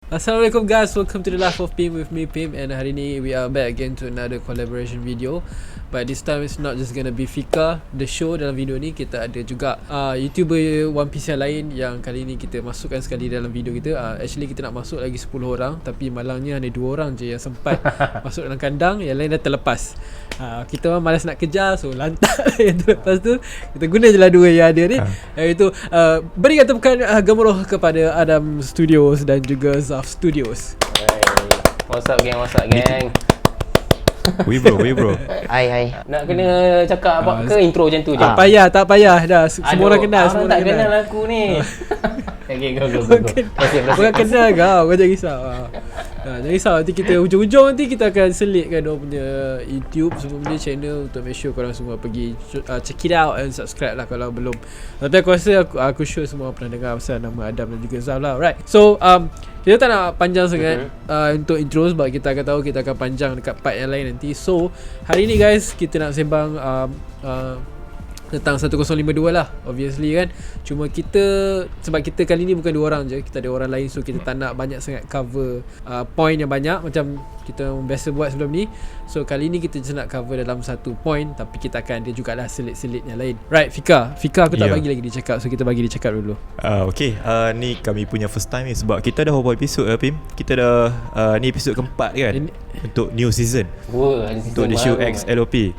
Assalamualaikum guys, welcome to the Life of Pim with me Pim, and hari ni we are back again to another collaboration video. But this time it's not just gonna be Fika the show. Dalam video ni kita ada juga YouTuber One Piece yang lain yang kali ni kita masukkan sekali dalam video kita. Actually kita nak masuk lagi 10 orang, tapi malangnya hanya 2 orang je yang sempat masuk dalam kandang, yang lain dah terlepas. Kita orang malas nak kejar, so lantak yang terlepas tu kita guna je lah 2 yang ada ni. Iaitu berikan tepukan gemuruh kepada Adam Studios dan juga Zaf Studios. What's up gang, what's up gang. We bro. Hai. Nak kena cakap apa ke intro macam tu je? Tak payah dah. Semua orang kenal, semua orang tak kenal aku ni. Okay, go. Orang kenal kau jangan risau. Jangan risau, nanti kita hujung-hujung nanti kita akan selitkan dia punya YouTube, semua punya channel, untuk make sure korang semua pergi check it out and subscribe lah kalau belum. Tapi aku rasa aku sure semua pernah dengar pasal nama Adam dan juga Zaf lah. Right. So kita tak nak panjang sangat untuk intro, sebab kita akan tahu kita akan panjang dekat part yang lain nanti. So hari ni guys, kita nak sembang tentang 1052 lah, obviously kan. Cuma kita, sebab kita kali ni bukan 2 orang je, kita ada orang lain, so kita tak nak banyak sangat cover point yang banyak macam kita biasa buat sebelum ni. So kali ni kita just nak cover dalam satu point, tapi kita akan ada jugalah selit-selit yang lain. Right, Fika aku tak bagi lagi dia cakap, so kita bagi dia cakap dulu. Okay, ni kami punya first time ni, sebab kita dah berapa episod Pim? Kita dah ni episod keempat kan, untuk new season. Untuk the show X LOP.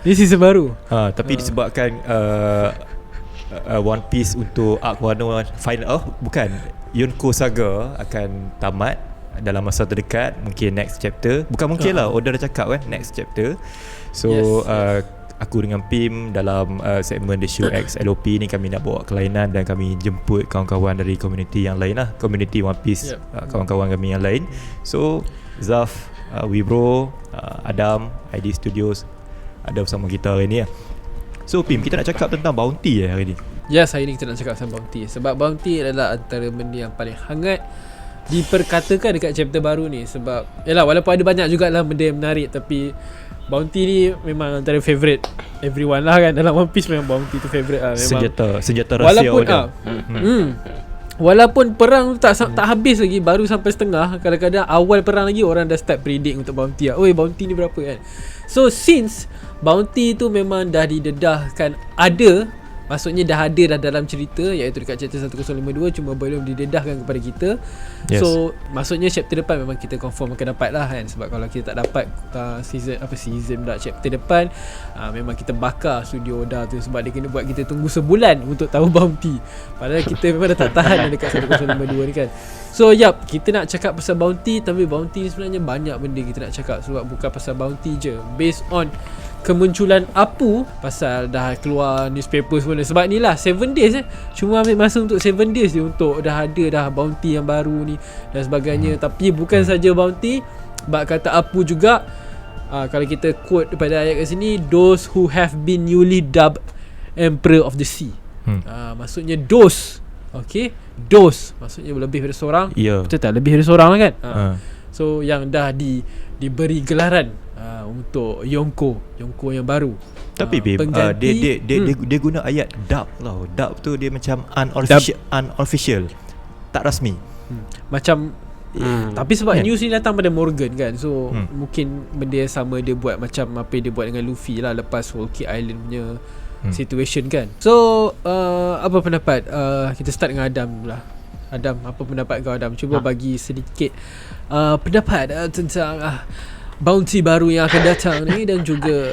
Ni season baru. Tapi disebabkan One Piece untuk Arc Wano final, bukan, Yonko Saga akan tamat dalam masa terdekat, mungkin next chapter. Bukan mungkin lah, Oda dah cakap kan, next chapter. So aku dengan Pim dalam segmen The Show X LOP ni, kami nak bawa kelainan dan kami jemput kawan-kawan dari community yang lain lah, community One Piece, kawan-kawan kami yang lain. So Zaf, Wibro, Adam, ID Studios ada bersama kita hari ni lah. So Pim, kita nak cakap tentang bounty hari ni. Yes, hari ni kita nak cakap tentang bounty. Sebab bounty adalah antara benda yang paling hangat diperkatakan dekat chapter baru ni. Sebab yalah, walaupun ada banyak jugalah benda yang menarik, tapi bounty ni memang antara favourite everyone lah kan. Dalam One Piece memang bounty tu favourite lah memang. Senjata rahsia Oda. Walaupun perang tu tak habis lagi, baru sampai setengah, kadang-kadang awal perang lagi orang dah start predict untuk bounty lah. Oi, bounty ni berapa kan. So since bounty tu memang dah didedahkan ada, maksudnya dah ada dalam cerita, iaitu dekat chapter 1052, cuma belum didedahkan kepada kita. So maksudnya chapter depan memang kita confirm akan dapat lah kan. Sebab kalau kita tak dapat season chapter depan, memang kita bakar studio Oda tu, sebab dia kena buat kita tunggu sebulan untuk tahu bounty. Padahal kita memang dah tak tahan dekat 1052 ni kan. So kita nak cakap pasal bounty, tapi bounty ni sebenarnya banyak benda kita nak cakap. Sebab bukan pasal bounty je, based on kemunculan Apu, pasal dah keluar newspaper semua. Sebab ni lah 7 days cuma ambil masa untuk 7 days je untuk dah ada dah bounty yang baru ni dan sebagainya. Tapi bukan saja bounty, bab kata Apu juga, kalau kita quote daripada ayat kat sini, those who have been newly dubbed Emperor of the Sea. Maksudnya those, okay, those maksudnya lebih dari seorang. Betul tak? Lebih dari seorang lah kan. So yang dah diberi gelaran untuk Yonko yang baru. Tapi dia guna ayat dub lah. Dub tu dia macam unofficial, tak rasmi. Macam tapi sebab news ni datang pada Morgan kan. So mungkin benda yang sama dia buat macam apa yang dia buat dengan Luffy lah lepas Whole Cake Island punya situation kan. So apa pendapat, kita start dengan Adam lah. Adam, apa pendapat kau Adam? Cuba bagi sedikit pendapat tentang bounty baru yang akan datang ni, dan juga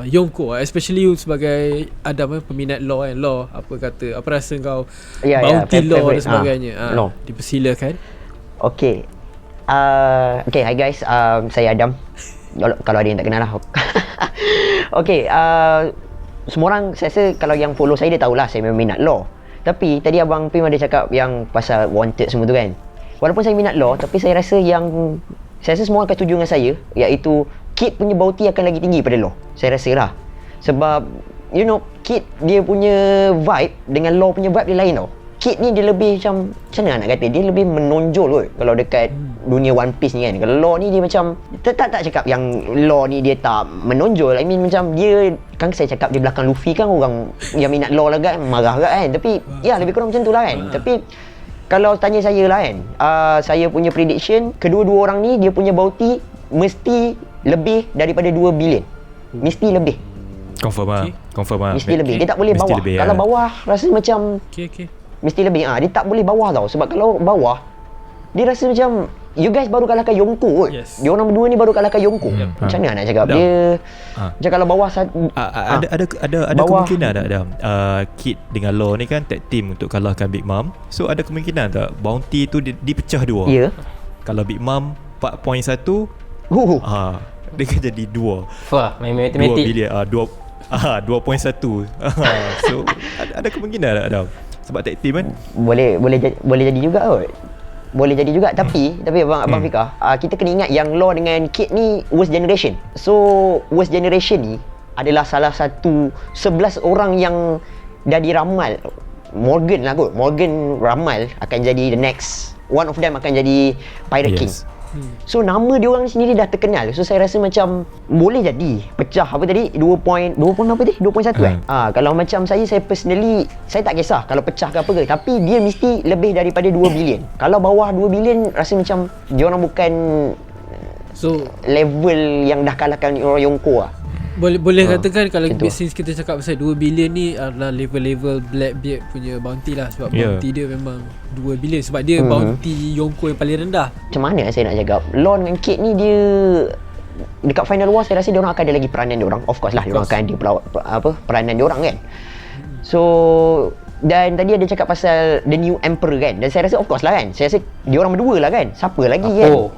Yonko, especially you sebagai Adam peminat law and law, apa rasa kau bounty law dan sebagainya. Dipersilakan. Okay, hi guys, saya Adam. Kalau ada yang tak kenal lah. Okay, semua orang saya rasa kalau yang follow saya dia tahulah saya memang minat law. Tapi tadi Abang Pim ada cakap yang pasal wanted semua tu kan. Walaupun saya minat law, tapi saya rasa semua orang akan setuju dengan saya, iaitu Kid punya bounty akan lagi tinggi pada law. Saya rasa lah. Sebab Kid dia punya vibe dengan law punya vibe dia lain tau. Kid ni dia lebih macam mana nak kata, dia lebih menonjol kot kalau dekat dunia One Piece ni kan. Kalau law ni dia macam tak cakap yang law ni dia tak menonjol. I mean macam dia kan, saya cakap di belakang Luffy kan orang yang minat law lah kan, marah kan. Tapi lebih kurang macam tu lah kan. Tapi kalau tanya saya lah kan, saya punya prediction, kedua-dua orang ni dia punya bounty mesti lebih daripada 2 bilion. Mesti lebih. Confirm lah. Okay. Confirm lah. Mesti lebih. Dia tak boleh Mesti bawah. lebih, Kalau ya. bawah rasa macam Okay. mesti lebih. Dia tak boleh bawah tau. Sebab kalau bawah, dia rasa macam you guys baru kalahkan Yongko kot. Yes. Dia orang berdua ni baru kalahkan Yongko. Macam mana nak cakap? Dah. Dia Ah. macam kalau bawah Ada Bawah. kemungkinan tak Adam, Kid dengan Law ni kan tag team untuk kalahkan Big Mom. So ada kemungkinan tak bounty tu dipecah dua? Ya. Kalau Big Mom 4.1, dia kan jadi 2 Wah, main 2 matematik. bilion 2.1. So ada kemungkinan tak Adam? Sebab tag team kan. Boleh jadi juga kot. Boleh jadi juga tapi abang Fika, kita kena ingat yang Law dengan Kid ni worst generation. So worst generation ni adalah salah satu 11 orang yang dah diramal. Morgan lah kot. Morgan ramal akan jadi the next. One of them akan jadi Pirate King. Yes. So nama dia orang sendiri dah terkenal. So saya rasa macam boleh jadi pecah apa tadi 2 berapa tadi 2.1 kan. Kalau macam saya personally saya tak kisah kalau pecah ke apa ke, tapi dia mesti lebih daripada 2 bilion. Kalau bawah 2 bilion rasa macam dia orang bukan So level yang dah kalahkan orang Yongko lah. boleh katakan kalau macam tu. since kita cakap pasal 2 bilion ni adalah level-level Blackbeard punya bounty lah. Sebab bounty dia memang 2 bilion. Sebab dia bounty Yongko yang paling rendah. Macam mana saya nak cakap, Lon dengan Kate ni dia dekat Final War saya rasa dia orang akan ada lagi peranan dia orang. Of course lah dia orang akan ada peranan dia orang kan. So dan tadi ada cakap pasal the new emperor kan. Dan saya rasa of course lah kan. Saya rasa dia orang berdua lah kan. Siapa lagi kan?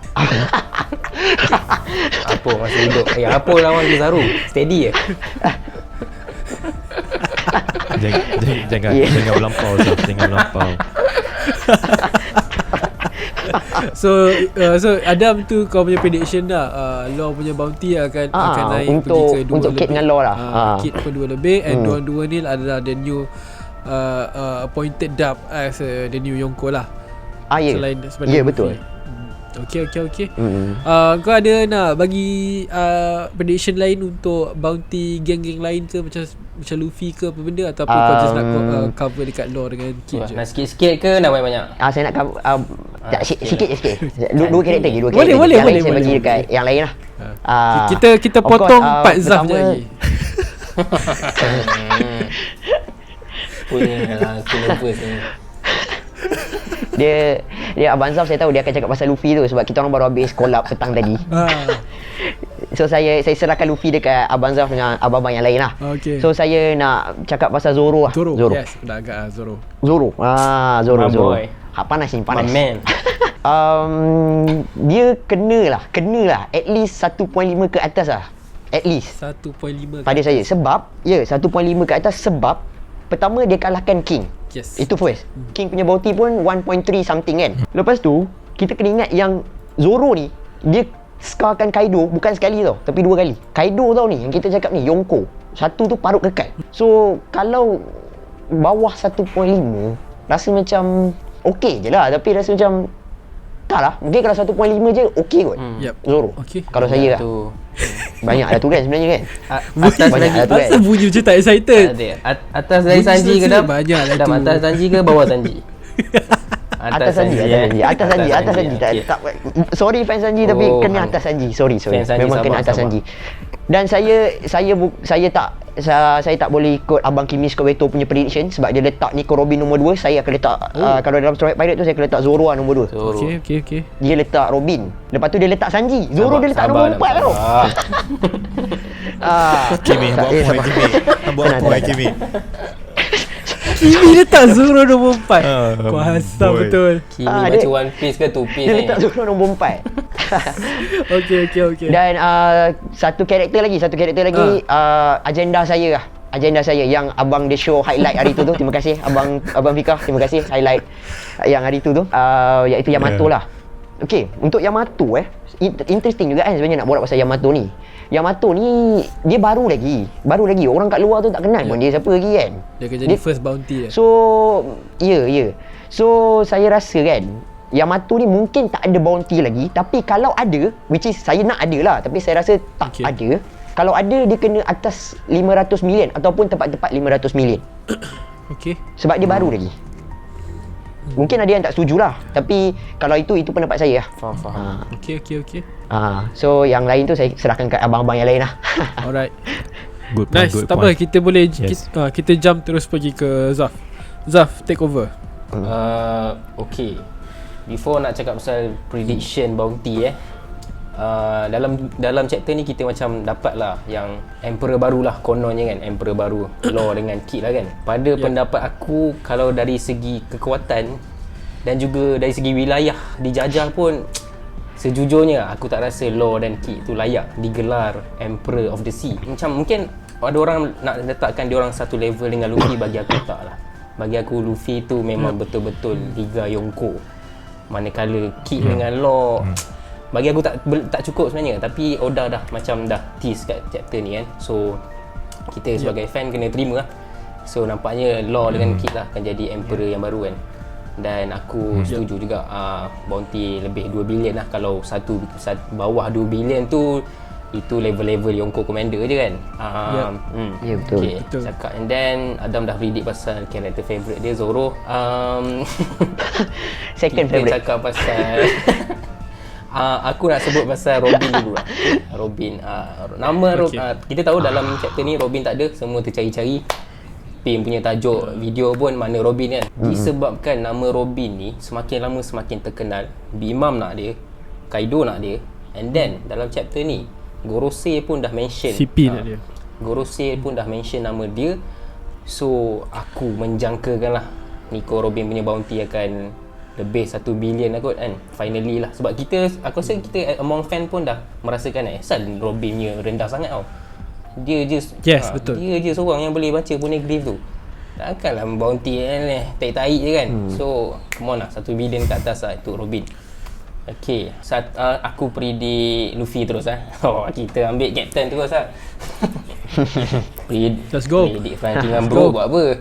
Apa masih hidup? Apa lawan Kizaru? Steady je. Jangan melampau Zaf. Jangan melampau. So Adam tu kau punya prediction dah. Law punya bounty akan naik pergi ke 2 untuk lebih. Kate dengan Law lah. Kate pun 2 lebih and dua-dua ni adalah the new appointed dub as the new Yongko lah. Ya. Ya betul. Okay. Kau ada nak bagi prediction lain untuk bounty geng-geng lain ke macam Luffy ke apa benda, ataupun kau just nak cover dekat Law dengan Kid je? Nak sikit-sikit ke nak banyak-banyak? Saya nak sikit je sikit. Dua karakter lagi, Boleh, yang boleh, lain saya boleh. bagi dekat yang lain lah. Kita of potong course, part Zaf je pertama- lagi. Punya lah, aku nervous ni. Dia Abang Zaf saya tahu dia akan cakap pasal Luffy tu sebab kita orang baru habis collab petang tadi. So saya serahkan Luffy dekat Abang Zaf dengan abang-abang yang lain lah. Okay. So saya nak cakap pasal Zoro lah. Zoro. Yes, dah agak Zoro. Zoro. My Zoro. boy. Panas ni, My panas. man. Dia kena lah at least 1.5 ke atas lah. At least 1.5 pada saya sebab 1.5 ke atas sebab pertama dia kalahkan King. Yes. Itu first. King punya bounty pun 1.3 something kan. Lepas tu kita kena ingat yang Zoro ni dia scarkan Kaido bukan sekali tau, tapi 2 kali. Kaido tau ni yang kita cakap ni Yonko. Satu tu parut kekal. So kalau bawah 1.5 rasa macam okey je lah, tapi rasa macam tak lah. Mungkin kalau 1.5 je okey kot. Yep. Zoro. Okey. Kalau saya lah. Tu. Banyak lah tu kan sebenarnya kan. Atas Banyak lagi lah tu kan. Asal bunyi macam tak excited? Tak ada. Atas dari Bunyi Sanji ke selesa Dam? banyak lah Dam, tu. atas Sanji ke bawah Sanji? Atas Sanji. Atas Sanji. Okay. Tak, sorry fans Sanji tapi Oh, kena atas Sanji. Sorry. Fans Sanji, Memang kena sabar, atas sabar. Sanji. Dan saya tak boleh ikut Abang Kimi Skobeto punya prediction sebab dia letak Nico Robin nombor 2, saya akan letak kalau dalam Strike Pirate tu saya akan letak Zoro lah nombor 2. Zoro. Okay. Dia letak Robin. Lepas tu dia letak Sanji. Zoro dia letak nombor 4 tau. Kimi, buat point Kimi. Buat Tenang, point tenang. Kimi. Kimi letak Zoro nombor 4. Kau hasam boy. betul. Kimi dia- macam One Piece ke Two Piece Dia ni? letak Zoro nombor 4. Okay. Dan satu karakter lagi agenda saya lah. Agenda saya yang abang dia show highlight hari tu. Terima kasih abang Fika, terima kasih highlight yang hari tu iaitu Yamato lah. Okey, untuk Yamato interesting juga kan sebenarnya nak borak pasal Yamato ni. Yamato ni dia baru lagi. Orang kat luar tu tak kenal pun dia siapa lagi kan. Dia akan jadi first bounty dia. So, ya. So, saya rasa kan Yamato ni mungkin tak ada bounty lagi, tapi kalau ada, which is saya nak ada lah, tapi saya rasa tak Okay. ada. Kalau ada dia kena atas 500 million ataupun tepat-tepat 500 million. Okay. Sebab dia baru lagi. Mungkin ada yang tak setuju lah. Tapi kalau itu pendapat saya lah. Faham. Okay. So yang lain tu saya serahkan kat abang-abang yang lain lah. Alright. Good point, Nice. good Tak apa, point. kita boleh Yes. kita jump terus pergi ke Zaf. Zaf, take over. Okay. Before nak cakap pasal prediction bounty dalam chapter ni kita macam dapat lah yang emperor baru lah kononnya kan, emperor baru Law dengan Kid lah kan. Pada pendapat aku, kalau dari segi kekuatan dan juga dari segi wilayah dijajah pun, sejujurnya aku tak rasa Law dan Kid tu layak digelar Emperor of the Sea. Macam mungkin ada orang nak letakkan dia orang satu level dengan Luffy, bagi aku tak lah. Bagi aku Luffy tu memang betul-betul Liga Yonko, manakala Kid dengan Law bagi aku tak cukup sebenarnya. Tapi Oda dah macam dah tease kat chapter ni kan. So kita sebagai fan kena terima lah. So nampaknya Law dengan Kid lah akan jadi Emperor yang baru kan. Dan aku setuju juga bounty lebih 2 bilion lah. Kalau bawah 2 bilion tu, itu level-level Yonko Commander je kan. Ya, betul. Okay, Betul. cakap. And then Adam dah predict pasal character favourite dia, Zoro. Second Kita favourite. cakap pasal aku nak sebut pasal Robin dulu lah. Robin, nama kita tahu dalam chapter ni Robin tak ada, semua tercari-cari. Pim punya tajuk video pun mana Robin kan. Disebabkan nama Robin ni semakin lama semakin terkenal. Bimam nak dia, Kaido nak dia, and then dalam chapter ni Gorosei pun dah mention, CP nak dia. Gorosei pun dah mention nama dia. So aku menjangkakan lah Nico Robin punya bounty akan lebih 1 bilion lah kot kan. Finally lah. Sebab aku rasa kita among fan pun dah merasakan asal Robin punya rendah sangat tau. Dia je Betul. Dia je seorang yang boleh baca Poneglyph tu. Takkanlah bounty taik-taik je kan. So come on lah, 1 bilion kat atas lah untuk Robin. Okay, aku predict Luffy terus lah. Kita ambil captain terus lah. Let's go. Predict Frank dengan bro buat apa?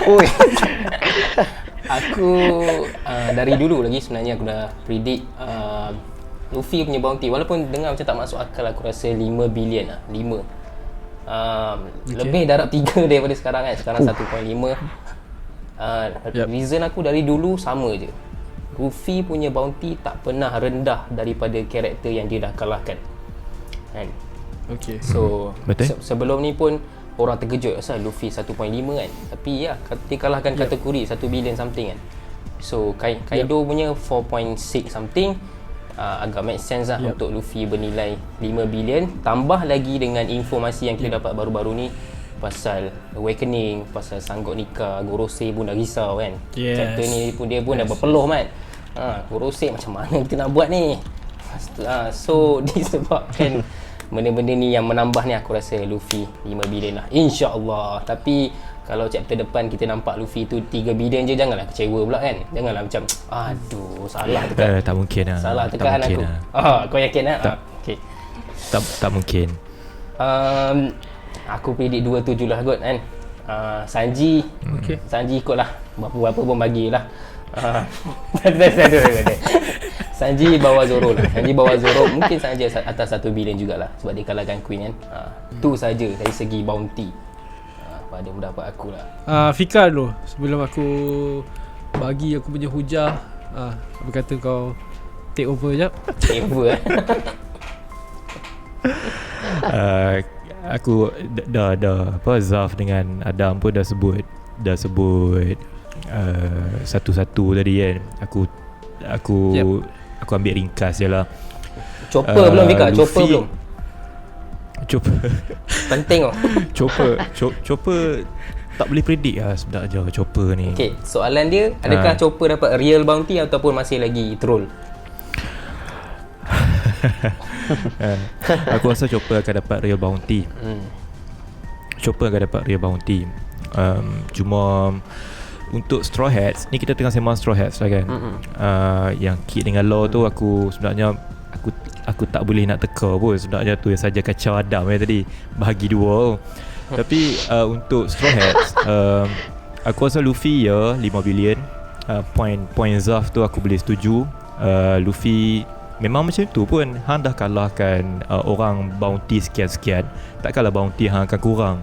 Oi. Aku dari dulu lagi sebenarnya aku dah predict Luffy punya bounty, walaupun dengar macam tak masuk akal, aku rasa 5 bilion lah. 5 lebih darab 3 daripada sekarang kan. Sekarang 1.5. Reason aku dari dulu sama je. Luffy punya bounty tak pernah rendah daripada karakter yang dia dah kalahkan kan. Okay. So Betul. sebelum ni pun orang terkejut asal Luffy 1.5 kan. Tapi ya, dia kalahkan kategori 1 bilion something kan. So Kaido punya 4.6 something. Agak make sense lah untuk Luffy bernilai 5 bilion. Tambah lagi dengan informasi yang kita dapat baru-baru ni pasal Awakening, pasal Sanggok Nikah, Gorosei pun dah risau kan. Yes. Chapter ni pun dia pun dah berpeluh kan. Gorosei macam mana kita nak buat ni. So disebabkan benda-benda ni yang menambah ni, aku rasa Luffy 5 bilion lah, InsyaAllah. Tapi kalau chapter depan kita nampak Luffy tu 3 bilion je, janganlah kecewa pula kan. Janganlah macam aduh salah tekan. Tak mungkin lah. Salah Tak tekan mungkin aku. lah. Kau yakin lah? Tak. Okay. Tak mungkin. Aku predict 27 lah kot kan. Sanji. Okay. Sanji ikut lah. Berapa pun bagilah. Sanji bawa Zoro lah. Sanji bawa Zoro. Mungkin Sanji atas 1 bilion jugalah, sebab dia kalahkan Queen kan. Tu saja dari segi bounty. Pada pendapat aku lah. Fika dulu sebelum aku bagi aku punya hujah. Apa kata kau take over jap. Ever Aku dah apa, Zaf dengan Adam pun dah sebut satu-satu tadi kan. Aku ambil ringkas je lah. Chopper belum Vika? Chopper Luffy- belum? Chopper Penting tau. Chopper tak boleh predict lah sebenarnya Chopper ni. Okay, soalan dia, adakah Chopper dapat real bounty ataupun masih lagi troll? Aku rasa Chopper akan dapat real bounty. Chopper akan dapat real bounty. Cuma untuk Straw Hats ni, kita tengah sembang Straw Hats lah kan. Yang Kid dengan Law tu aku sebenarnya aku tak boleh nak teka pun. Sebenarnya tu yang saja kacau Adam tadi, bahagi dua. Tapi untuk Straw Hats, aku rasa Luffy 5 bilion. Point Zaf tu aku boleh setuju. Luffy memang macam tu pun. Hang dah kalahkan orang bounty sekian-sekian, takkanlah bounty hang akan kurang.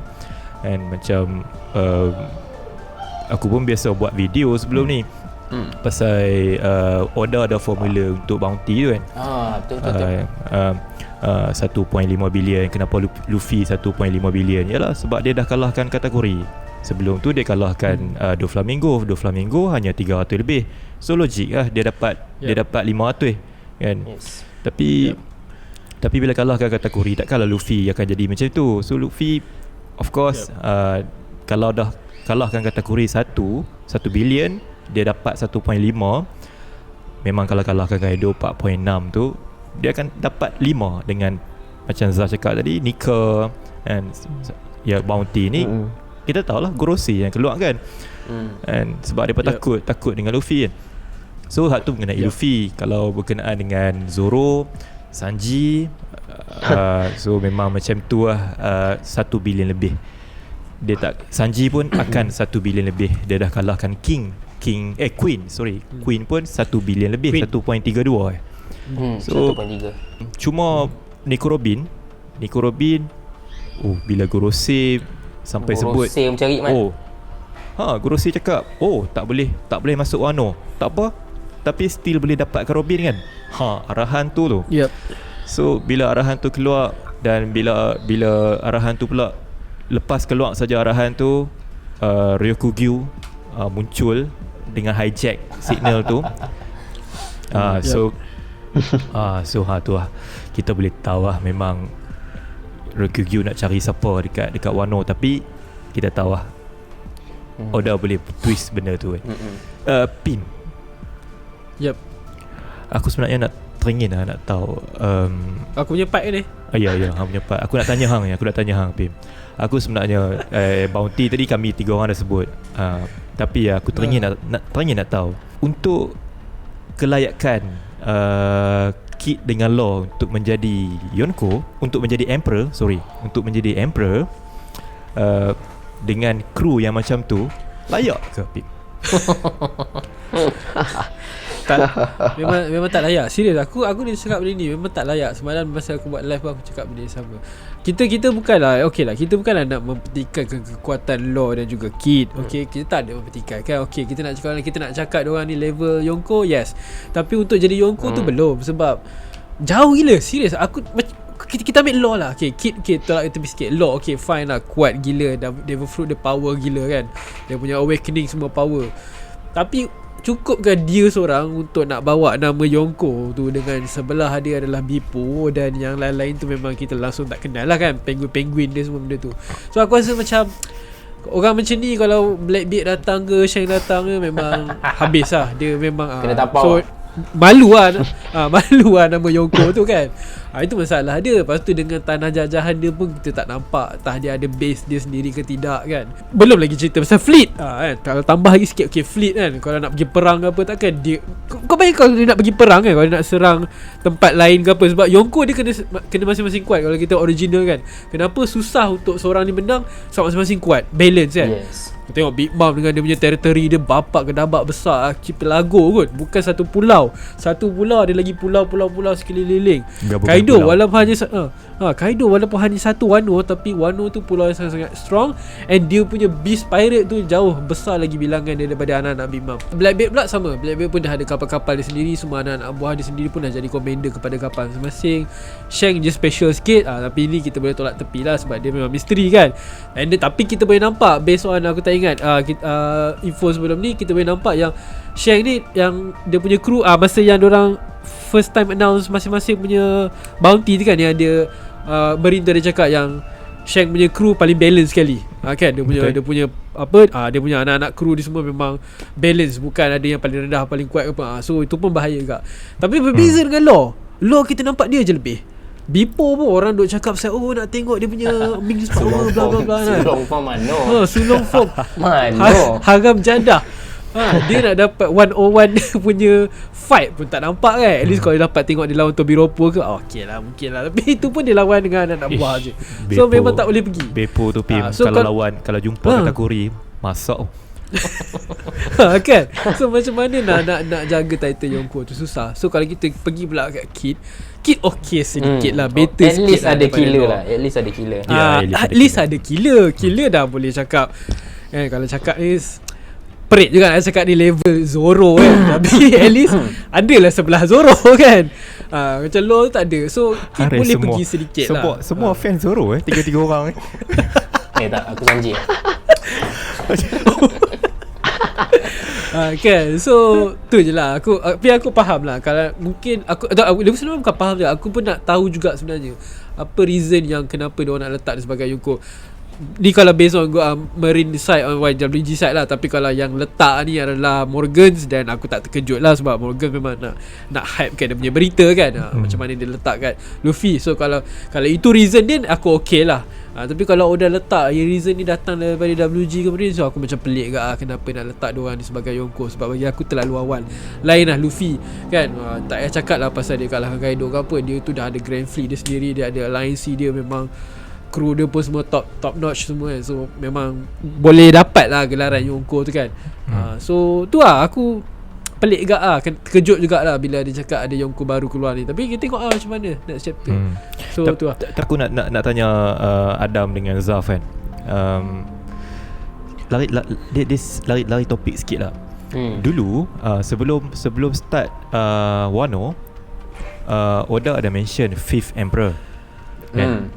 And macam aku pun biasa buat video sebelum ni pasal order ada formula untuk bounty tu kan. Betul. 1.5 bilion. Kenapa Luffy 1.5 bilion? Yalah sebab dia dah kalahkan kategori. Sebelum tu dia kalahkan Doflamingo. Doflamingo hanya 300 lebih. So logik lah dia dapat 500 kan. Yes. Tapi bila kalahkan kategori, takkanlah Luffy akan jadi macam tu. So Luffy of course kalau dah kalahkan kategori 1 bilion, dia dapat 1.5. Memang kalau kalahkan Kaido 4.6 tu, dia akan dapat 5 dengan macam Zah cakap tadi, Nika and bounty ni. Kita tahulah Gorosei yang keluar kan. And sebab dia pun takut dengan Luffy kan. So hak tu mengenai Luffy. Kalau berkenaan dengan Zoro, Sanji, so memang macam tu lah. 1 bilion lebih. Dia tak, Sanji pun akan 1 bilion lebih. Dia dah kalahkan Queen pun 1 bilion lebih, 1.32 So 1.3. Cuma Nico Robin bila Gorosei sampai sebut Gorosei mencari mat. Gorosei cakap tak boleh masuk Wano. Tak apa, tapi still boleh dapatkan Robin kan. Arahan tu. So bila arahan tu keluar, dan bila arahan tu pula lepas keluar saja arahan tu, Ryokugyu muncul dengan hijack signal tu. So tu lah kita boleh tahu lah memang Ryokugyu nak cari siapa dekat Wano. Tapi kita tahu lah Oda boleh twist benda tu kan. Pin, aku sebenarnya teringin nak tahu Aku punya part ni. Ya hang punya part. Aku nak tanya hang Pim. Aku sebenarnya bounty tadi kami 3 orang dah sebut. Tapi aku teringin nak tahu untuk kelayakan Kid dengan Law untuk menjadi Yonko, untuk menjadi Emperor dengan kru yang macam tu, layak ke Pip? Memang tak layak. Serius, aku ni cakap benda ni memang tak layak. Semalam masa aku buat live pun aku cakap benda yang sama. Kita bukanlah kita bukanlah nak mempertikaikan kekuatan Law dan juga Kid. Kita tak ada mempertikaikan. Kita nak cakap diorang ni level Yonko, yes. Tapi untuk jadi Yonko tu belum, sebab jauh gila. Serius, kita ambil Law lah. Kid tolak tepi sikit. Law fine lah, kuat gila, Devil Fruit dia power gila kan. Dia punya awakening semua power. Tapi cukupkah dia seorang untuk nak bawa nama Yonko tu, dengan sebelah dia adalah Bippo dan yang lain-lain tu memang kita langsung tak kenal lah kan. Penguin dia semua benda tu. So aku rasa macam orang macam ni kalau Blackbeard datang ke Shanks datang ke, memang habis lah. Dia memang kena tapau. So malu lah nama Yonko tu kan. Itu masalah dia. Lepas tu dengan tanah jajahan dia pun kita tak nampak entah dia ada base dia sendiri ke tidak kan. Belum lagi cerita pasal fleet kan. Kalau tambah lagi sikit fleet kan, kalau nak pergi perang ke apa, takkan dia, kau bayangkan kalau dia nak pergi perang kan, kalau dia nak serang tempat lain ke apa. Sebab Yonko dia kena masing-masing kuat. Kalau kita original kan, kenapa susah untuk seorang ni menang, sebab masing-masing kuat, balance kan. Kau tengok Big Mom dengan dia punya teritori dia, bapak kedabak besar, archipelago kot. Bukan satu pulau ada lagi pulau-pulau sekeliling. Kaido walaupun hanya Kaido walaupun hanya satu Wano, tapi Wano tu pulau yang sangat-sangat strong, and dia punya beast pirate tu jauh besar lagi bilangan dia daripada anak-anak Big Mom. Blackbeard pula sama. Blackbeard pun dah ada kapal-kapal dia sendiri, semua anak-anak buah dia sendiri pun dah jadi commander kepada kapal masing-masing. Shanks je special sikit, tapi ni kita boleh tolak tepi lah sebab dia memang misteri kan. And tapi kita boleh nampak based on, aku tak ingat info sebelum ni, kita boleh nampak yang Shanks ni, yang dia punya kru masa yang diorang first time announce masing-masing punya bounty tu kan, yang dia berita dia cakap yang Shanks punya kru paling balance sekali kan. Dia punya dia punya anak-anak kru dia semua memang balance, bukan ada yang paling rendah paling kuat ke apa. So itu pun bahaya juga. Tapi berbeza dengan Law kita nampak dia je lebih. Bippo pun orang duk cakap pasal nak tengok dia punya Ming's power bla bla bla kan. Sulong form mana? Sulong form mana? Haram jadah. Dia nak dapat 101 punya fight pun tak nampak kan. At least kalau dia dapat tengok dia lawan Tobiropo ke, okey lah, mungkin lah. Tapi itu pun dia lawan dengan anak buah je. So memang tak boleh pergi. Beppo tu Pim, so kalau jumpa kategori masak kan. So macam mana nak jaga title Yonko tu, susah. So kalau kita pergi pula kat Kid okey sedikit lah, better at sikit least lah ada killer Law. lah. At least ada killer. At least ada killer dah boleh cakap kan. Kalau cakap ni perit juga nak cakap ni level Zoro kan. Tapi at least adalah sebelah Zoro kan. Macam law tu tak ada. So Kit boleh pergi sedikit lah. Semua fans Zoro 3 orang Tak, aku janji. Kan. So tu je lah. Tapi aku faham lah. Kalau mungkin aku lebih sebenarnya bukan faham je, aku pun nak tahu juga sebenarnya apa reason yang kenapa dia orang nak letak dia sebagai Yonko. Ni kalau based on Marine side on YWG side lah. Tapi kalau yang letak ni adalah Morgans, dan aku tak terkejut lah, sebab Morgan memang nak hypekan dia punya berita kan. Macam mana dia letak kat Luffy. So kalau itu reason dia, aku okay lah. Tapi kalau Oda letak reason ni datang daripada WG kemudian, so aku macam pelik ke kenapa nak letak diorang ni sebagai Yonko. Sebab bagi aku terlalu awal. Lain lah Luffy kan. Tak payah cakap lah pasal dia kalahkan Kaido ke apa. Dia tu dah ada Grand Fleet dia sendiri. Dia ada Alliance dia, memang kru dia pun semua top notch semua kan. So memang boleh dapat lah gelaran Yonko tu kan. So tu lah aku pelik juga lah, terkejut juga lah bila dia cakap ada Yonko baru keluar ni. Tapi kita tengok macam mana next chapter. So tu lah. Aku nak tanya Adam dengan Zaf kan. Lari topik sikit lah. Dulu sebelum start Wano, Oda ada mention 5th Emperor kan.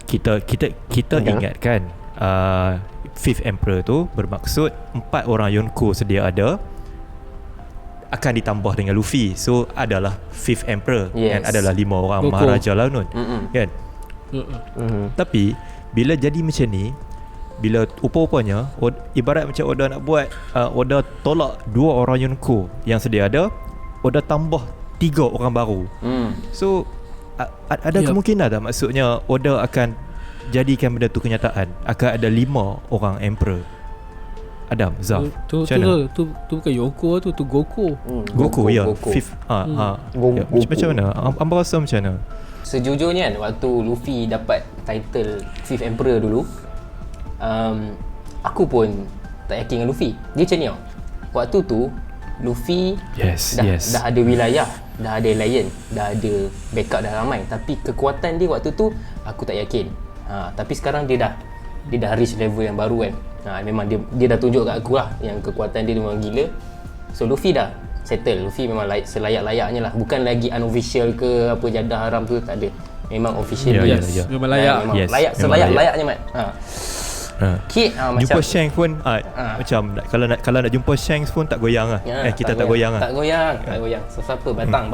Kita ingat kan, 5th Emperor tu bermaksud 4 orang Yonko sedia ada akan ditambah dengan Luffy. So adalah 5th Emperor kan, adalah 5 orang Goku. Maharaja Launun kan. Tapi bila jadi macam ni, bila rupa-rupanya ibarat macam Oda nak buat, Oda tolak 2 orang Yonko yang sedia ada, Oda tambah 3 orang baru. So ada kemungkinan tak maksudnya Oda akan jadikan benda tu kenyataan, akan ada 5 orang Emperor? Adam, Zaf, tu bukan Yonko tu Goku. Goku ya, Goku. 5th. Goku. Macam mana? Amba rasa macam mana? Sejujurnya kan, waktu Luffy dapat title 5th Emperor dulu, aku pun tak yakin dengan Luffy. Dia macam ni tau. Waktu tu Luffy dah ada wilayah, dah ada alliance, dah ada backup, dah ramai. Tapi kekuatan dia waktu tu aku tak yakin. Tapi sekarang dia dah reach level yang baru kan. Memang dia dah tunjuk kat aku lah yang kekuatan dia memang gila. So Luffy dah settle. Luffy memang selayak-layaknya lah. Bukan lagi unofficial ke apa jadah haram tu, tak ada. Memang official. Memang layak. Memang layak, selayak-layaknya Mat. Kid jumpa macam Shanks pun macam kalau nak jumpa Shanks pun tak goyang lah. Kita tak goyang lah. Tak goyang. Siapa batang.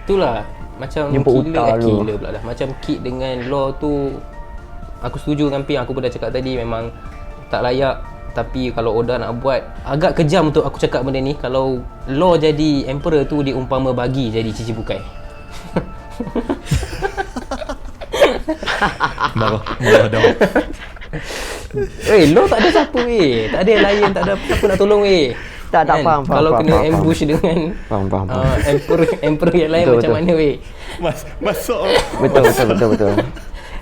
Itulah macam Jumpa gila pula dah. Macam Kid dengan Law tu, aku setuju dengan Ping. Aku pun dah cakap tadi, memang tak layak. Tapi kalau Oda nak buat, agak kejam untuk aku cakap benda ni. Kalau Law jadi Emperor tu, dia umpama bagi jadi Chichibukai. marah dah. Law tak ada siapa tak ada lain, tak ada siapa nak tolong Tak faham. Kalau kena ambush dengan Faham. Emperor yang lain Betul, macam mana Masuk. Betul.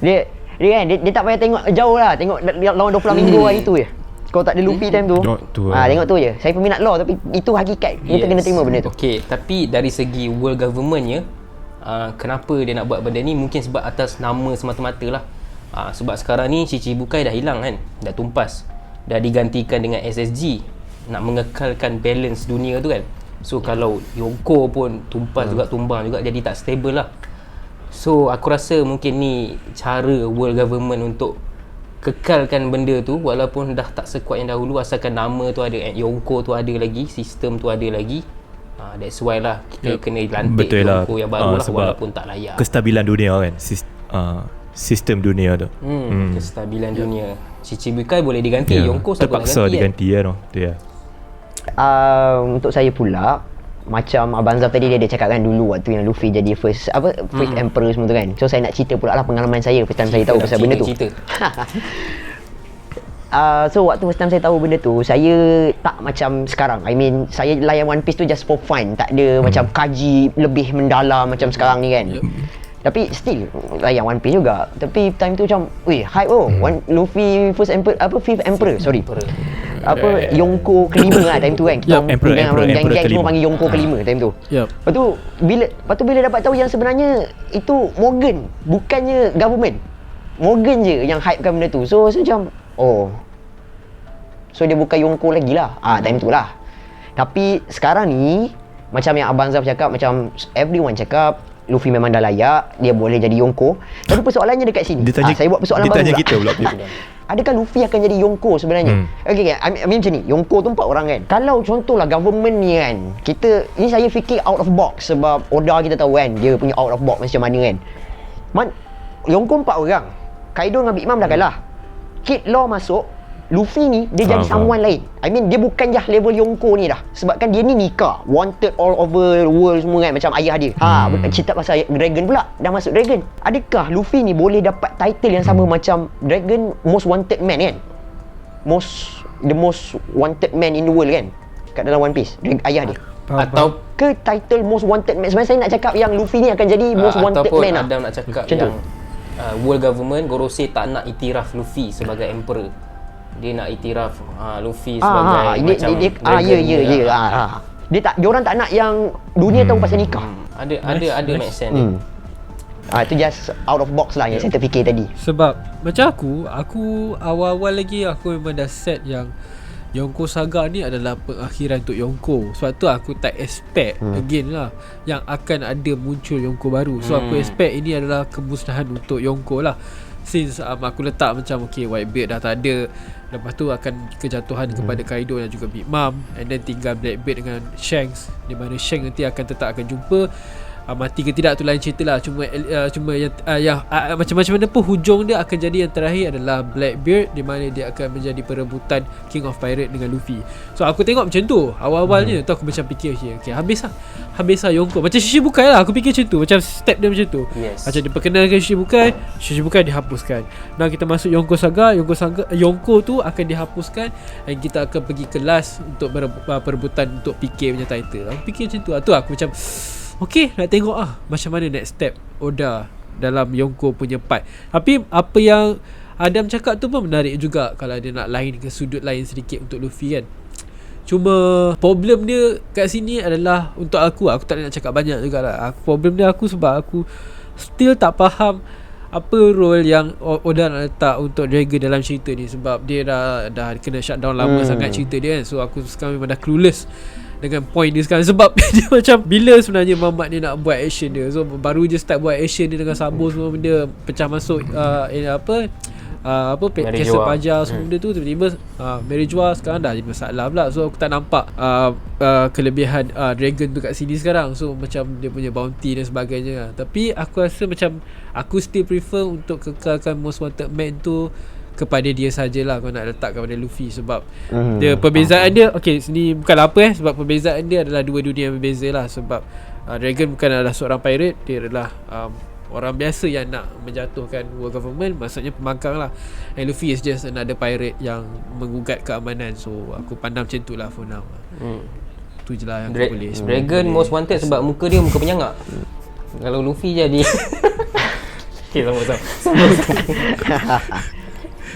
Dia kan dia tak payah tengok jauh lah. Tengok lawan 20 minggu hari tu je. Kalau tak ada Luffy time tu. Tengok tu je. Saya peminat Law, tapi itu hakikat. Kita kena terima benda tu. Okey, tapi dari segi world governmentnya, kenapa dia nak buat benda ni? Mungkin sebab atas nama semata-mata lah. Sebab sekarang ni Chichibukai dah hilang kan, dah tumpas, dah digantikan dengan SSG, nak mengekalkan balance dunia tu kan. So kalau Yonko pun tumpas juga, tumbang juga, jadi tak stable lah. So aku rasa mungkin ni cara world government untuk kekalkan benda tu, walaupun dah tak sekuat yang dahulu, asalkan nama tu ada, Yonko tu ada lagi, sistem tu ada lagi. That's why lah kita kena lantik Yonko yang baru lah, walaupun tak layak. Kestabilan dunia kan, sistem dunia tu. Kestabilan dunia. Chichibukai boleh diganti, Yonko siapa nak terpaksa ganti diganti kan. Tu ya. Untuk saya pula, macam Abang Zaf tadi, dia cakap kan dulu waktu yang Luffy jadi first Emperor semua tu kan. So saya nak cerita pula lah pengalaman saya first time saya tahu pasal benda tu. So waktu first time saya tahu benda tu, saya tak macam sekarang. I mean, saya layan One Piece tu just for fun, tak ada macam kaji lebih mendalam macam sekarang ni kan. Tapi still layan One Piece juga. Tapi time tu macam hype Luffy first Emperor, 5th Emperor, sorry. Yonko kelima lah time tu kan. Emperor Geng-geng semua kelima. panggil Yonko kelima time tu. Lepas tu bila dapat tahu yang sebenarnya itu Morgan, bukannya government. Morgan je yang hypekan benda tu. So saya macam So dia bukan Yonko lagi lah. Time tu lah. Tapi sekarang ni macam yang Abang Zaf cakap, macam everyone cakap Luffy memang dah layak, dia boleh jadi Yonko. Tapi persoalannya dekat sini. Saya buat persoalan baru pula. kita pula. Adakah Luffy akan jadi Yonko sebenarnya? Okay, I mean macam ni, Yonko tu 4 orang kan. Kalau contohlah government ni kan, ini saya fikir out of box. Sebab Oda kita tahu kan, dia punya out of box macam mana kan. Yonko 4 orang, Kaido dengan Big Mom dah kalah, Kid Law masuk, Luffy ni dia jadi someone lain. I mean dia bukan dah level Yonko ni dah. Sebab kan dia ni nikah, wanted all over the world semua kan, macam ayah dia. Cerita pasal Dragon pula, dah masuk Dragon. Adakah Luffy ni boleh dapat title yang sama macam Dragon Most Wanted Man kan? The most wanted man in the world kan, kat dalam One Piece, ayah dia. Atau ke title Most Wanted Man? Sebenarnya saya nak cakap yang Luffy ni akan jadi Most Wanted ataupun Man lah. Adam nak cakap macam yang world government, Gorosei tak nak iktiraf Luffy sebagai emperor. Dia nak iktiraf Luffy sebagai macam dia orang tak nak yang dunia tahu pasal nikah. Ada make sense dia. Itu just out of box lah yang saya terfikir tadi. Sebab macam aku awal-awal lagi aku memang dah set yang Yonko Saga ni adalah pengakhiran untuk Yonko. Sebab tu aku tak expect again lah yang akan ada muncul Yonko baru. So aku expect ini adalah kemusnahan untuk Yonko lah. Since aku letak macam Whitebeard dah tak ada, lepas tu akan kejatuhan kepada Kaido dan juga Big Mom, and then tinggal Blackbeard dengan Shanks, di mana Shanks nanti akan tetap akan jumpa. Mati ke tidak tu lain cerita lah. Cuma yang macam-macam mana pun hujung dia akan jadi yang terakhir adalah Blackbeard, di mana dia akan menjadi perebutan King of Pirate dengan Luffy. So aku tengok macam tu awal-awalnya tu aku macam fikir okay, habis lah Yonko. Macam Shichibukai lah, aku fikir macam tu, macam step dia macam tu. Macam dia perkenalkan Shichibukai dihapuskan. Nah kita masuk Yonko Saga, Yonko tu akan dihapuskan, dan kita akan pergi kelas untuk perebutan untuk PK punya title. Aku fikir macam tu. Tu aku macam okay, nak tengok macam mana next step Oda dalam Yonko punya part. Tapi apa yang Adam cakap tu pun menarik juga, kalau dia nak lain ke sudut lain sedikit untuk Luffy kan. Cuma problem dia kat sini adalah, untuk aku tak nak cakap banyak jugalah. Problem dia sebab aku still tak faham apa role yang Oda nak letak untuk Dragon dalam cerita ni. Sebab dia dah kena shutdown lama sangat cerita dia kan. So aku sekarang memang dah clueless dengan point dia sekarang. Sebab dia macam bila sebenarnya Mamat ni nak buat action dia. So baru je start buat action dia dengan Sabo semua benda, pecah masuk kisah pajar semua benda tu. Tiba-tiba Mary Joa sekarang dah jadi masalah pula. So aku tak nampak kelebihan Dragon tu kat sini sekarang. So macam dia punya bounty dan sebagainya. Tapi aku rasa macam aku still prefer untuk kekalkan Most Wanted Man tu kepada dia sajalah, kau nak letak kepada Luffy. Sebab dia perbezaan dia sini bukanlah apa sebab perbezaan dia adalah dua dunia yang berbeza lah. Sebab Dragon bukan adalah seorang pirate, dia adalah orang biasa yang nak menjatuhkan world government, maksudnya pembangkang lah. And Luffy is just another pirate yang menggugat keamanan. So aku pandang macam tu lah for now. Tu je lah yang aku boleh. Dragon Most Wanted sebab muka dia muka penyangak. Kalau Luffy jadi okay, sama-sama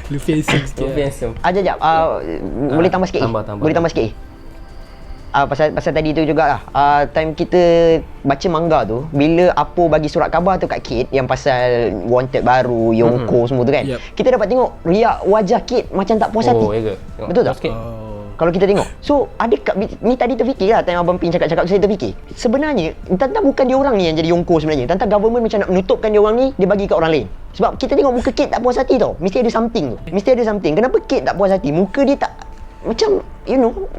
Luffy handsome. Sekejap. Boleh tambah sikit. Boleh tambah sikit. Pasal tadi tu jugalah. Time kita baca manga tu, bila Apo bagi surat khabar tu kat Kid yang pasal wanted baru, Yonko semua tu kan. Kita dapat tengok riak wajah Kid macam tak puas hati. Betul tak? Kalau kita tengok. So adakah ni tadi terfikir lah, time Abang Pin cakap saya terfikir. Sebenarnya tentang bukan dia orang ni yang jadi Yonko sebenarnya. Tentang government macam nak menutupkan dia orang ni, dia bagi kat orang lain. Sebab kita tengok muka Kid tak puas hati tau. Mesti ada something tu. Kenapa Kid tak puas hati? Muka dia tak macam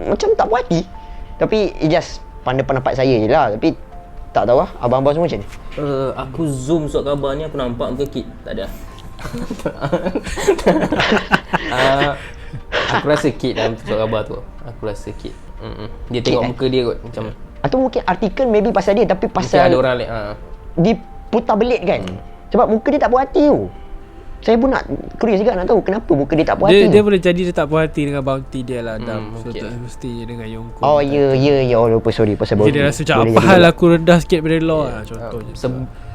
macam tak puas hati. Tapi just pendapat saya je lah. Tapi tak tahu lah abang-abang semua macam ni. Aku zoom surat khabar ni, aku nampak muka Kid tak ada. Aku rasa Kid dalam surat khabar tu. Dia tengok muka dia kot macam. Atau mungkin artikel maybe pasal dia, tapi pasal ada orang lain. Diputar belit kan. Sebab muka dia tak puas hati tu. Saya pun nak curious juga nak tahu kenapa muka dia tak puas hati. Dia boleh jadi dia tak puas hati dengan bounty dia lah. So tak mesti dengan Yonko. Ya. lupa sorry pasal bounty. Dia rasa macam apa hal aku rendah sikit daripada law lah, contohnya.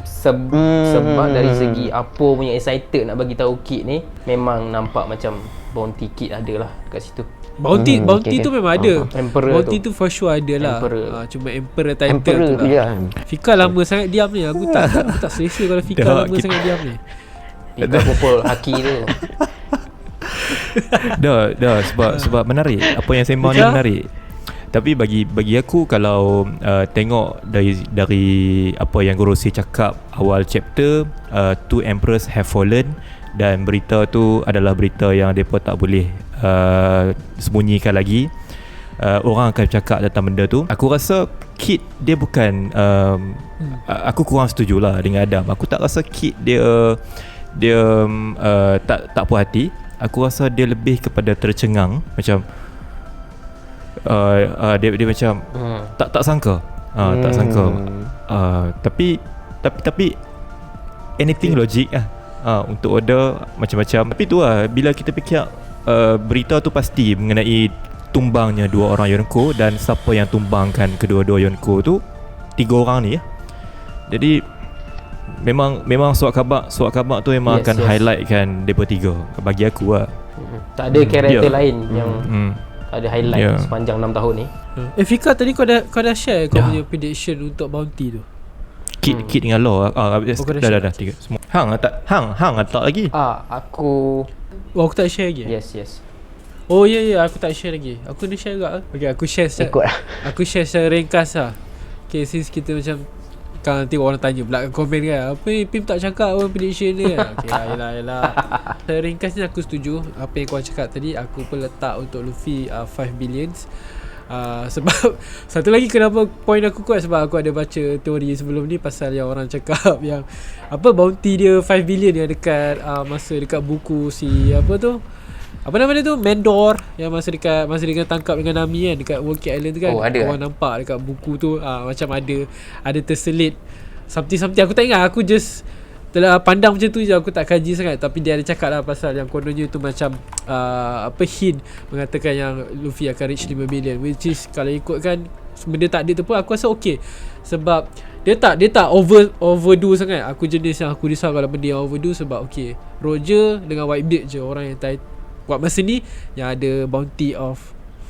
Sebab dari segi Apo punya excited nak bagi tahu Kid ni, memang nampak macam bounty Kid ada lah kat situ. Bounty tu memang ada. Emperor bounty tu for sure ada lah. Cuma Emperor title tu lah. Ya. Fika lama sangat diam ni. Aku tak selesa kalau Fika lama sangat diam ni. Fika popol haki tu. Dah sebab menarik. Apa yang sembang ni Betul? menarik. Tapi bagi aku kalau tengok dari apa yang Gorosi cakap awal chapter, two emperors have fallen, dan berita tu adalah berita yang depa tak boleh sembunyikan lagi. Orang akan cakap tentang benda tu. Aku rasa Kid dia bukan aku kurang setuju lah dengan Adam. Aku tak rasa Kid dia tak puas hati. Aku rasa dia lebih kepada tercengang, macam dia macam tak sangka. Tak sangka. Tapi anything logic lah. Untuk order macam-macam. Tapi tu lah, bila kita fikir berita tu pasti mengenai tumbangnya dua orang Yonko, dan siapa yang tumbangkan kedua-dua Yonko tu, 3 orang ni ya. Jadi memang surat khabar tu memang akan highlightkan depa 3 bagi aku lah. Tak ada karakter lain yang ada highlight Yeah. sepanjang 6 tahun ni. Fika tadi kau dah share kau punya prediction untuk bounty tu. Kid dengan Law kau dah dah 3 semua. Hang tak lagi. Aku Aku tak share lagi. yes. Oh ya aku tak share lagi. Aku ni share juga. Okay, aku share Ikut lah. Aku share secara ringkas lah. Okay, since kita macam kan nanti orang tanya pula komen kan, apa ni Pim tak cakap apa prediction ni kan. Okay lah yelah. Secara ringkasnya aku setuju apa yang kau cakap tadi. Aku pun letak untuk Luffy 5 billions. Sebab satu lagi kenapa point aku kuat, sebab aku ada baca teori sebelum ni pasal yang orang cakap yang apa bounty dia 5 billion yang dekat masa dekat buku si apa tu, apa nama dia tu, Mandor, yang masa dia tangkap dengan Nami kan dekat Wonky Island tu kan. Oh, ada. Orang nampak dekat buku tu macam ada terselit something. Aku tak ingat, aku just telah pandang macam tu je, aku tak kaji sangat. Tapi dia ada cakap lah pasal yang kononnya tu macam hint mengatakan yang Luffy akan reach 5 billion, which is kalau ikutkan benda tak ada tu pun aku rasa okay. Sebab dia tak overdo sangat. Aku jenis yang aku risau kalau benda yang overdo, sebab okay, Roger dengan Whitebeard je orang yang buat masa ni yang ada bounty of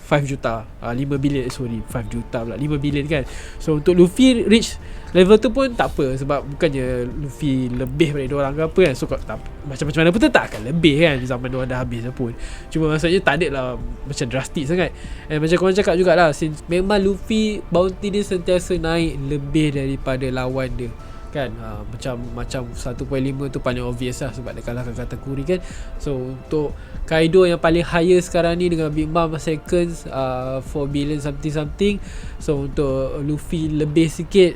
5 juta 5 billion 5 juta pula 5 billion kan. So untuk Luffy reach level tu pun tak apa, sebab bukannya Luffy lebih daripada diorang ke apa kan. So macam mana pun tak akan lebih kan zaman diorang dah habis pun. Cuma maksudnya tak ada lah macam drastik sangat. And macam korang cakap jugalah, since memang Luffy bounty dia sentiasa naik lebih daripada lawan dia kan. Macam 1.5 tu paling obvious lah, sebab dia kalahkan Katakuri kan. So untuk Kaido yang paling higher sekarang ni dengan Big Mom seconds 4 billion something. So untuk Luffy lebih sikit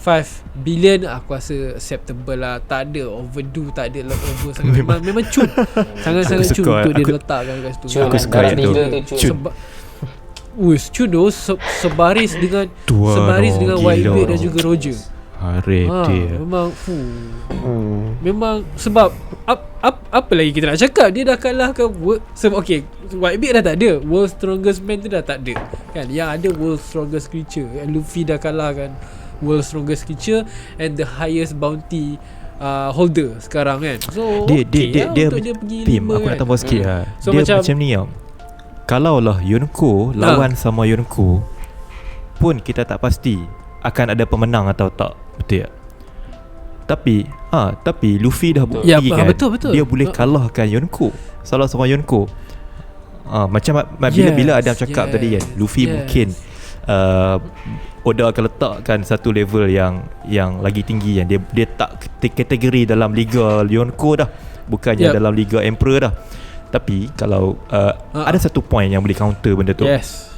5 billion aku rasa acceptable lah. Tak ada overdo, tak ada over sangat. Memang cun. Sangat-sangat cun untuk dia letakkan kat situ. Aku suka ayat tu. Cun. Cun tu sebaris dengan Whitebeard dan juga Roger. Memang memang sebab apa lagi kita nak cakap, dia dah kalahkan sebab okay, Whitebeard dah tak ada, World's Strongest Man tu dah tak ada kan. Yang ada World's Strongest Creature, and Luffy dah kalahkan World's Strongest Creature and the highest bounty holder sekarang kan. So dia untuk dia pergi Pim, 5 aku kan. nak tambah sikit lah. So Dia macam macam ni tau. Kalau lah Yonko lawan sama Yonko pun kita tak pasti akan ada pemenang atau tak. Betul tak? Tapi Luffy dah bukti kan betul. dia boleh kalahkan Yonko, salah seorang Yonko. Macam bila Adam cakap tadi kan, Luffy mungkin Oda akan letakkan satu level yang lagi tinggi kan. Dia tak kategori dalam Liga Yonko dah, bukannya dalam Liga Emperor dah. Tapi kalau ada satu point yang boleh counter benda tu. Yes.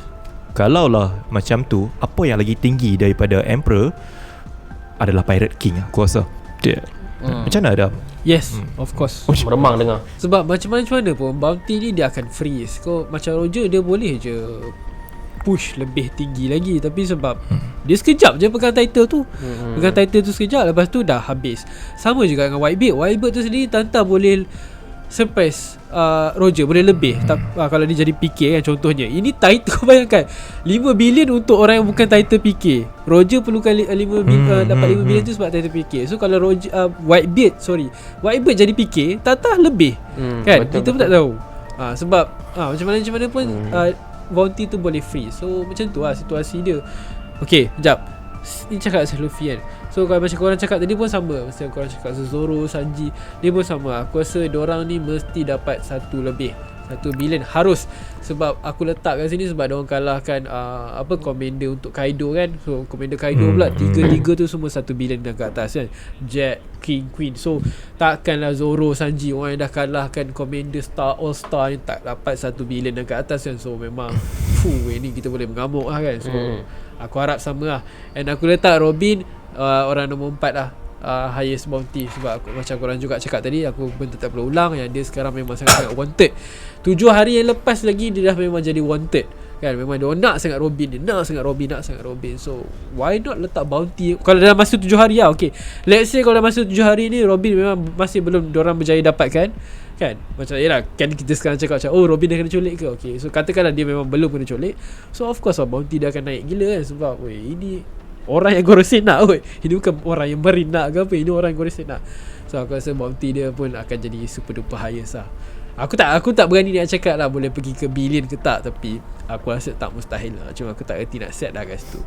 Kalau lah macam tu, apa yang lagi tinggi daripada Emperor adalah Pirate King aku rasa. Macam mana Adam? Yes, of course. Meremang dengar. Sebab macam mana pun bounty ni dia akan freeze. Kau macam Roger, dia boleh je push lebih tinggi lagi, tapi sebab dia sekejap je pegang title tu. Pegang title tu sekejap, lepas tu dah habis. Sama juga dengan Whitebeard tu sendiri tantang boleh surprise Roger, boleh lebih kalau dia jadi PK kan contohnya. Ini title kau bayangkan 5 billion untuk orang yang bukan title PK. Roger perlukan 5 billion, dapat 5 billion tu sebab title PK. So kalau Roger Whitebeard jadi PK, tatah lebih kan. Kita pun tak tahu sebab macam mana pun bounty tu boleh free. So macam tu lah situasi dia. Okay, sekejap. Ni cakap pasal Luffy kan. So kalau macam korang cakap tadi pun sama. Macam korang cakap Zoro, Sanji, dia pun sama. Aku rasa diorang ni mesti dapat satu lebih. 1 bilion harus. Sebab aku letak kat sini sebab diorang kalahkan commander untuk Kaido kan. So commander Kaido pula 3 tu semua 1 bilion dan ke atas kan. Jack, King, Queen. So takkanlah Zoro, Sanji, orang yang dah kalahkan commander star, all star ni tak dapat 1 bilion dan ke atas kan. So memang ni kita boleh mengamuk lah kan. So aku harap sama lah. And aku letak Robin orang nombor 4 lah, highest bounty. Sebab aku, macam korang juga cakap tadi, aku pun tetap perlu ulang yang dia sekarang memang sangat-sangat wanted. 7 hari yang lepas lagi dia dah memang jadi wanted kan. Memang dia nak sangat Robin, dia nak sangat Robin. So why not letak bounty kalau dalam masa 7 hari lah. Okay, let's say kalau dalam masa 7 hari ni Robin memang masih belum diorang berjaya dapatkan kan. Macam yelah kan kita sekarang cakap macam Robin dah kena culik ke. Okay, so katakanlah dia memang belum kena culik, so of course bounty dia akan naik gila kan. Sebab ini orang yang Gorosin nak ini bukan orang yang Marine nak ke apa, ini orang yang Gorosin nak. So aku rasa bounty dia pun akan jadi super duper highest lah. Aku tak berani nak cakap lah boleh pergi ke billion ke tak, tapi aku rasa tak mustahil lah. Cuma aku tak reti nak set dah kat situ.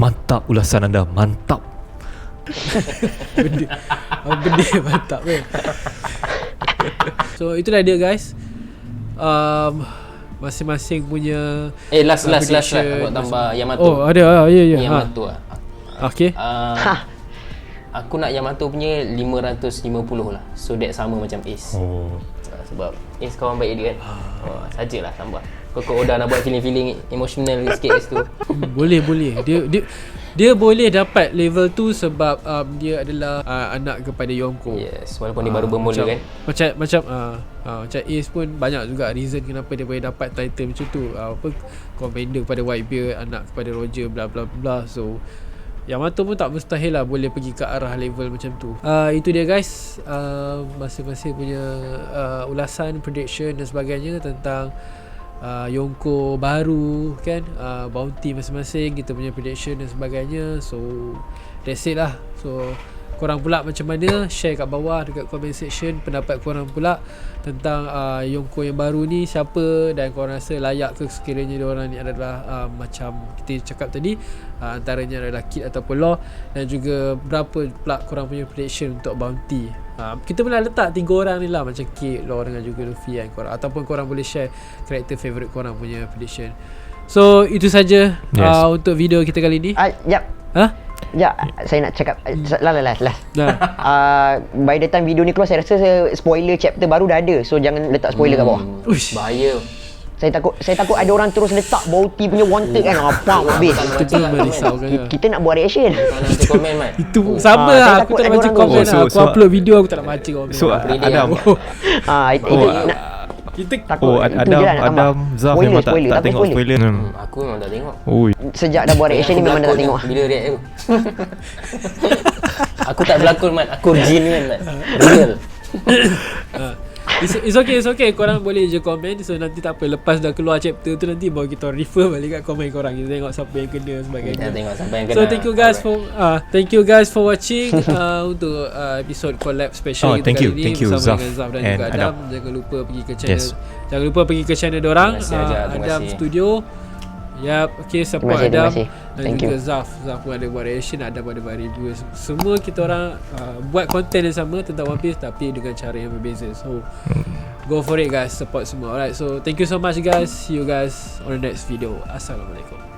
Mantap ulasan anda, mantap. benda mantap kan. So itulah dia guys, masing-masing punya last aku tambah Yamato. Oh ada ya. Yamato Okay. Aku nak Yamato punya 550 lah. So that sama macam Ace. Sebab Ace kawan baik dia kan. Sajalah tambah. Kau Oda nak buat feeling emotional sikit kat situ. Boleh. Dia boleh dapat level tu sebab dia adalah anak kepada Yonko. Yes, walaupun dia baru bermula kan. Macam Ace pun banyak juga reason kenapa dia boleh dapat title macam tu. Commander kepada Whitebeard, anak kepada Roger, bla bla bla. So Yamato pun tak mustahil lah boleh pergi ke arah level macam tu. Itu dia guys, masing-masing punya ulasan, prediction dan sebagainya tentang Yonko baru kan, bounty masing-masing, kita punya prediction dan sebagainya. So that's it lah. So korang pula macam mana, share kat bawah dekat comment section pendapat korang pula tentang Yonko yang baru ni siapa, dan korang rasa layak ke sekiranya diorang ni adalah macam kita cakap tadi, antaranya adalah Kid ataupun Law, dan juga berapa pula korang punya prediction untuk bounty. Kita boleh letak 3 orang ni lah, macam Kid, Law dengan juga Luffy kan korang, ataupun korang boleh share karakter favourite korang punya prediction. So itu saja untuk video kita kali ni. Ya, saya nak cakap last. By the time video ni keluar, saya rasa spoiler chapter baru dah ada. So jangan letak spoiler kat bawah. Bahaya. Saya takut ada orang terus letak bounty punya wanted kan. Apa habis. Itu pun merisaukan. Kita nak buat reaction. Nanti komen man. Itu sama lah. Aku tak nak baca komen lah. Aku upload video aku tak nak baca komen. So Adam, kita Adam Zaf memang tak tengok spoiler. Aku memang tak tengok. Sejak dah buat reaction ni memang dah tak tengok. Bila react aku. Aku tak berlakon man. Aku genuine man. Real. It's okay. Korang boleh je komen. So nanti tak apa, lepas dah keluar chapter tu nanti baru kita refer balik kat komen korang. Kita tengok siapa yang kena sebagainya. Kita tengok siapa yang kena. So thank you guys for watching untuk episode collab special kita kali ni. Thank you bersama Zaf dengan Zaf dan and juga Adam. Adam. Jangan lupa pergi ke channel Jangan lupa pergi ke channel dorang, Adam Studio. Okay, support Terima Adam kasih. dan Thank juga you. Zaf pun ada buat reaction, Adam ada buat review. Semua kita orang buat konten yang sama tentang One Piece tapi dengan cara yang berbeza. So go for it guys, support semua. Alright, so thank you so much guys. See you guys on the next video. Assalamualaikum.